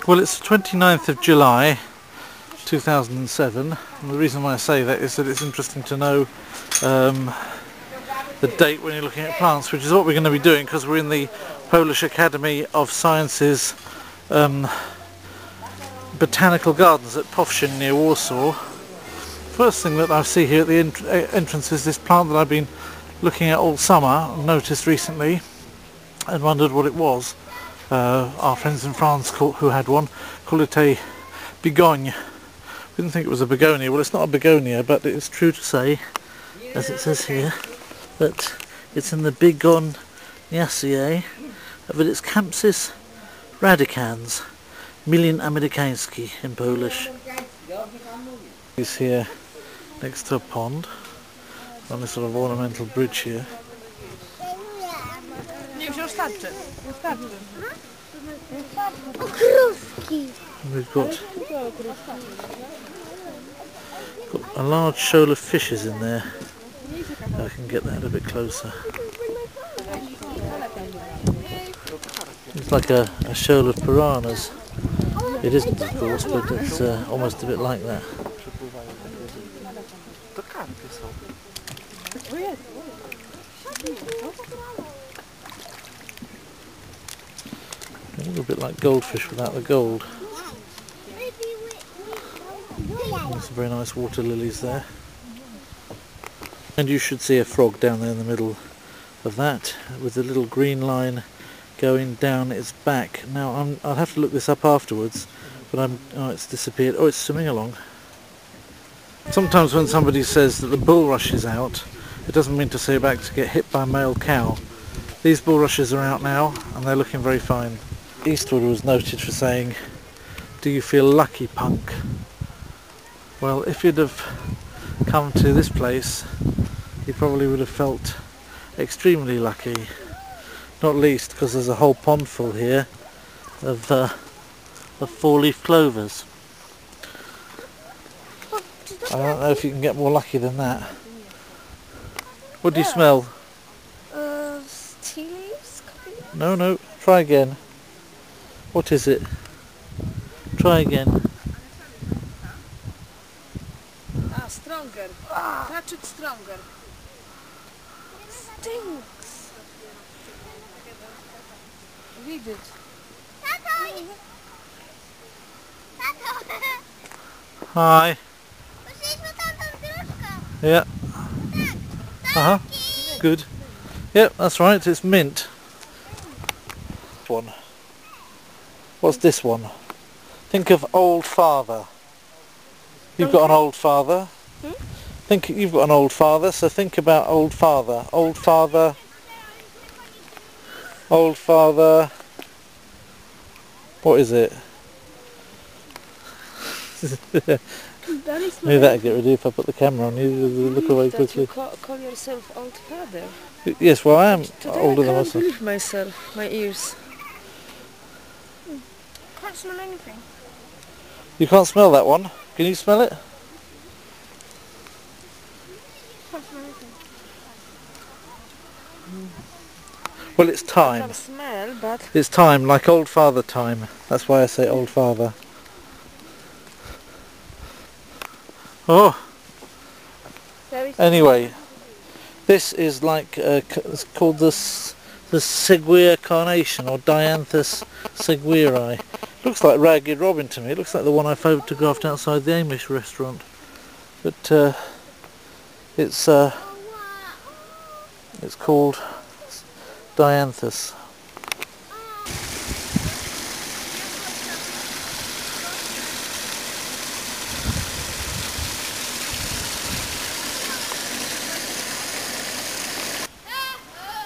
Well, it's the 29th of July 2007, and the reason why I say that is that it's interesting to know the date when you're looking at plants, which is what we're going to be doing because we're in the Polish Academy of Sciences Botanical Gardens at Powsin near Warsaw. First thing that I see here at the entrance is this plant that I've been looking at all summer, noticed recently and wondered what it was. Our friends in France who had one called it a bigogne. We didn't think it was a begonia. Well, it's not a begonia, but it's true to say, as it says here, that it's in the Bigoniaceae, but it's Campsis radicans, milion amerykański in Polish. He's here next to a pond on this sort of ornamental bridge here. We've got a large shoal of fishes in there. I can get that a bit closer. It's like a shoal of piranhas. It isn't, of course, but it's almost a bit like that. A little bit like goldfish without the gold. There's some very nice water lilies there. And you should see a frog down there in the middle of that, with a little green line going down its back. Now I'll have to look this up afterwards, but oh, it's disappeared. Oh, it's swimming along. Sometimes when somebody says that the bulrush is out, it doesn't mean to say about to get hit by a male cow. These bulrushes are out now and they're looking very fine. Eastwood was noted for saying, "Do you feel lucky, punk?" Well, if you'd have come to this place, you probably would have felt extremely lucky. Not least because there's a whole pond full here of four-leaf clovers. I don't know if you can get more lucky than that. What do you smell? Tea leaves? No, try again. What is it? Try again. Stronger. Touch it stronger. Stinks. Read it. Hi. Yeah. Good. Yep, that's right. It's mint. One. What's this one? Think of old father. You've got an old father. Think you've got an old father, so think about old father. Old father. Old father. What is it? Maybe that'll get rid of you if I put the camera on you. Look away quickly. You call yourself old father. Yes, well I am Today older than I myself. can't believe myself, my ears. Can't smell anything. You can't smell that one. Can you smell it? Can't smell anything. Well, it's time. I can smell, but It's time, like old father time. That's why I say old father. Oh. Anyway, this is like it's called the Seguir carnation, or Dianthus seguiri. Looks like Ragged Robin to me. It looks like the one I photographed outside the Amish restaurant. But it's called Dianthus.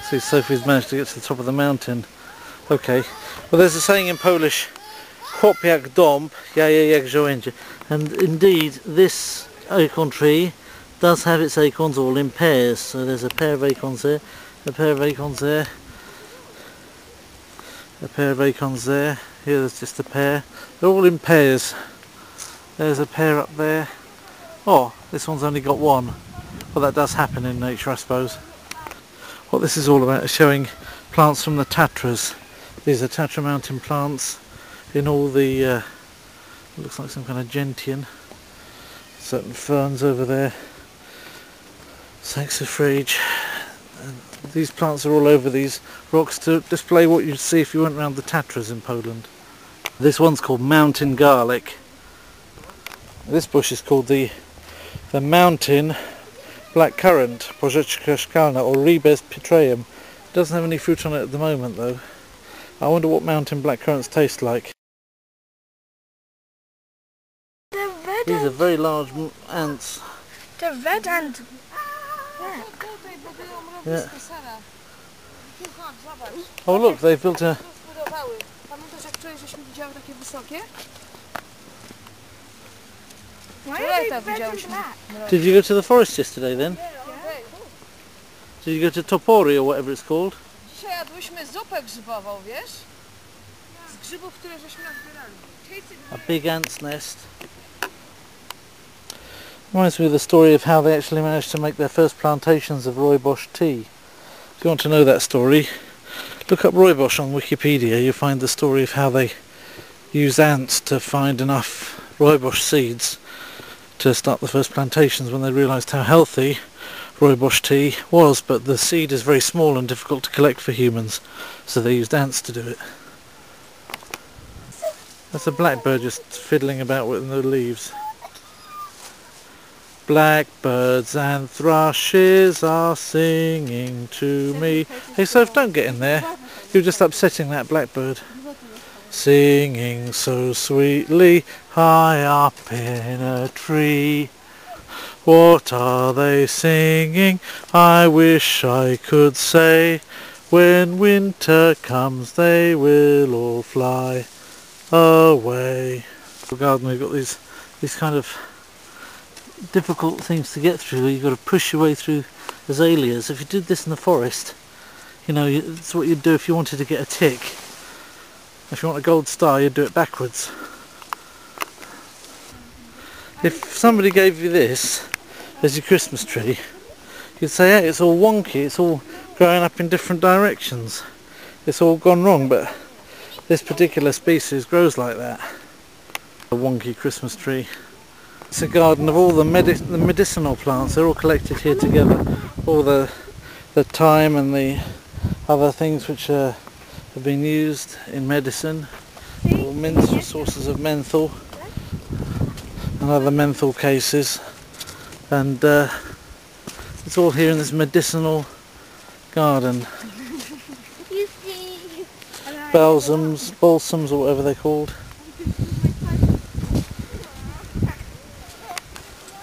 See, Sophie's managed to get to the top of the mountain. Okay. Well, there's a saying in Polish, "Chłop jak dąb, jaje jak żołędzie." And indeed, this acorn tree does have its acorns all in pairs. So there's a pair of acorns there, a pair of acorns there, a pair of acorns there. Here there's just a pair. They're all in pairs. There's a pair up there. Oh, this one's only got one. Well, that does happen in nature, I suppose. What this is all about is showing plants from the Tatras. These are Tatra mountain plants in all the it looks like some kind of gentian, certain ferns over there, saxifrage. And these plants are all over these rocks to display what you'd see if you went around the Tatras in Poland. This one's called mountain garlic. This bush is called the mountain blackcurrant, porzeczka szkalna, or Ribes pitreum. It doesn't have any fruit on it at the moment though. I wonder what mountain blackcurrants taste like. These are very large ants. They're red and Yeah. Oh look, they've built a... Pamiętasz jak wczoraj żeśmy widziały takie wysokie? Did you go to the forest yesterday then? Did you go to Topory or whatever it's called? Dzisiaj jadłyśmy zupę grzybową, wiesz? Z grzybów, które żeśmy nazbierali. A big ant's nest. Reminds me of the story of how they actually managed to make their first plantations of rooibos tea. If you want to know that story, look up rooibos on Wikipedia. You'll find the story of how they used ants to find enough rooibos seeds to start the first plantations when they realised how healthy rooibos tea was, but the seed is very small and difficult to collect for humans, so they used ants to do it. That's a blackbird just fiddling about with the leaves. Blackbirds and thrushes are singing to me. Hey Soph, don't get in there. You're just upsetting that blackbird. Singing so sweetly high up in a tree. What are they singing? I wish I could say. When winter comes they will all fly away. In the garden we've got these kind of difficult things to get through. You've got to push your way through azaleas. If you did this in the forest, you know, it's what you'd do if you wanted to get a tick. If you want a gold star, you'd do it backwards. If somebody gave you this as your Christmas tree, you'd say, hey, it's all wonky, it's all growing up in different directions. It's all gone wrong, but this particular species grows like that. A wonky Christmas tree. It's a garden of all the medicinal plants. They're all collected here together. All the thyme and the other things which have been used in medicine. All sources of menthol and other menthol cases. And it's all here in this medicinal garden. Balsams or whatever they're called.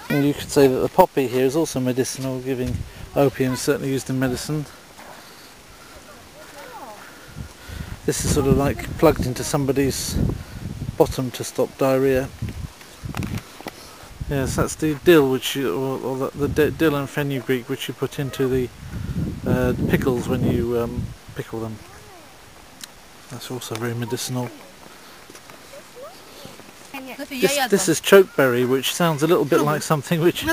And you could say that the poppy here is also medicinal, giving opium, certainly used in medicine. This is sort of like plugged into somebody's bottom to stop diarrhea. Yes, that's the dill, which or the dill and fenugreek, which you put into the pickles when you pickle them. That's also very medicinal. This is chokeberry, which sounds a little bit like something which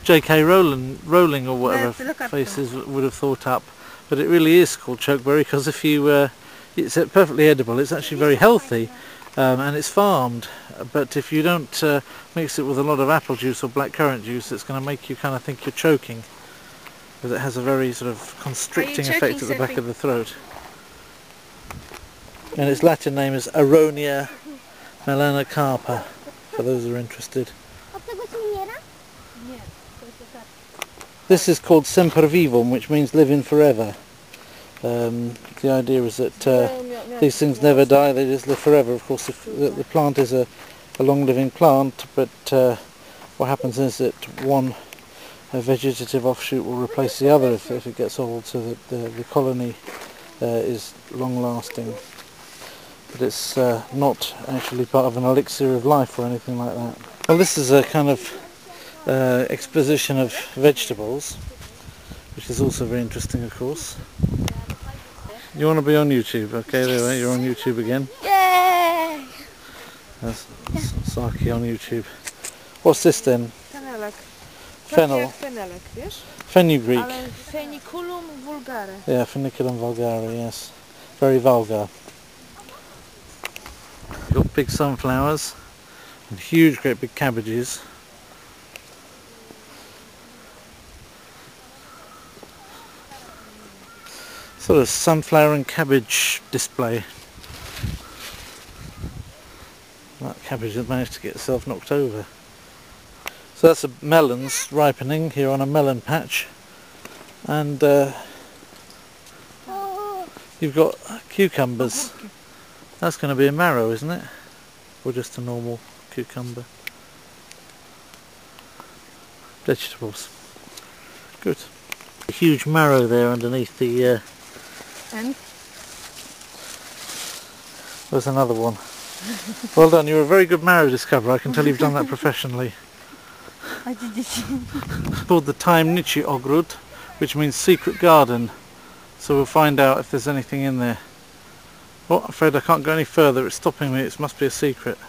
J.K. Rowling or whatever faces would have thought up, but it really is called chokeberry because if you, it's perfectly edible. It's actually very healthy, and it's farmed. But if you don't mix it with a lot of apple juice or blackcurrant juice, it's going to make you kind of think you're choking, because it has a very sort of constricting effect at the back of the throat. And its Latin name is Aronia melanocarpa, for those who are interested. This is called sempervivum, which means living forever. The idea is that these things never die, they just live forever. Of course, if the plant is a long-living plant, but what happens is that one vegetative offshoot will replace the other if it gets old, so that the colony is long-lasting. But it's not actually part of an elixir of life or anything like that. Well, this is a kind of exposition of vegetables, which is also very interesting, of course. You want to be on YouTube? Okay, there you're on YouTube again. Yay! That's Saki on YouTube. What's this then? Fenelek. Fennel. Fenelek, wiesz? Fenugreek. Ale Feniculum vulgare. Yeah, Feniculum vulgare, yes. Very vulgar. got big sunflowers and huge great big cabbages. Sort of sunflower and cabbage display. That cabbage has managed to get itself knocked over. So that's melons ripening here on a melon patch, and you've got cucumbers. That's going to be a marrow, isn't it? Or just a normal cucumber? Vegetables. Good. A huge marrow there underneath the... And? There's another one. Well done, you're a very good marrow discoverer. I can tell you've done that professionally. I did it. It's called the Tajemniczy Ogród, which means secret garden. So we'll find out if there's anything in there. Oh, I'm afraid I can't go any further. It's stopping me. It must be a secret.